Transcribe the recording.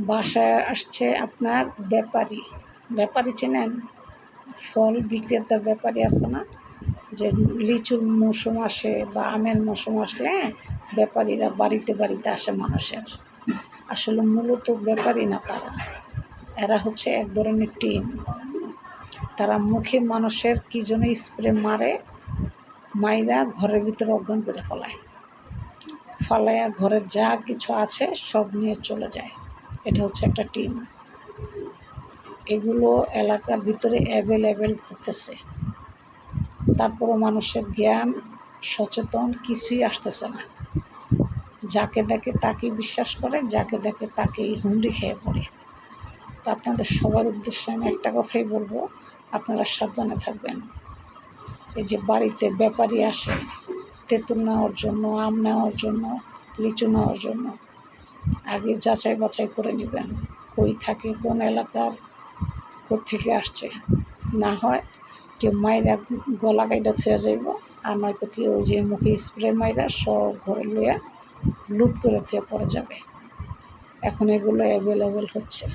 বাসায় আসছে আপনার ব্যাপারী চেনেন? ফল বিক্রেতা ব্যাপারী আছে না, যে লিচুর মৌসুম আসে বা আমের মৌসুম আসলে ব্যাপারীরা বাড়িতে বাড়িতে আসে মানুষের। আসলে মূলত ব্যাপারী না, এরা হচ্ছে এক ধরনের টিম। তারা মুখে মানুষের কী জন্য স্প্রে মারে, মাইরা ঘরের ভিতরে অজ্ঞান করে ফালাইয়া ঘরের যা কিছু আছে সব নিয়ে চলে যায়। এটা হচ্ছে একটা টিম। এগুলো এলাকার ভিতরে অ্যাভেলেবেল ঘুরতেছে, তারপরও মানুষের জ্ঞান সচেতন কিছুই আসতেছে না। যাকে দেখে তাকেই বিশ্বাস করে, যাকে দেখে তাকেই হুমড়ি খেয়ে পড়ে। তো আপনাদের সবার উদ্দেশ্যে আমি একটা কথাই বলবো, আপনারা সাবধানে থাকবেন। এই যে বাড়িতে ব্যাপারী আসে তেঁতুল নেওয়ার জন্য, আম নেওয়ার জন্য, লিচু নেওয়ার জন্য, আগে যাচাই বাছাই করে নেবেন কই থাকে, কোন এলাকার, কোত্থেকে আসছে। না হয় কেউ মাইরা গলা কাইটা থুয়া যাইব, আর নয়তো কেউ ওই যে মুখে স্প্রে মাইরা সব ঘরে লইয়া লুট করে থুয়ে পড়ে যাবে। এখন এগুলো অ্যাভেলেবেল হচ্ছে।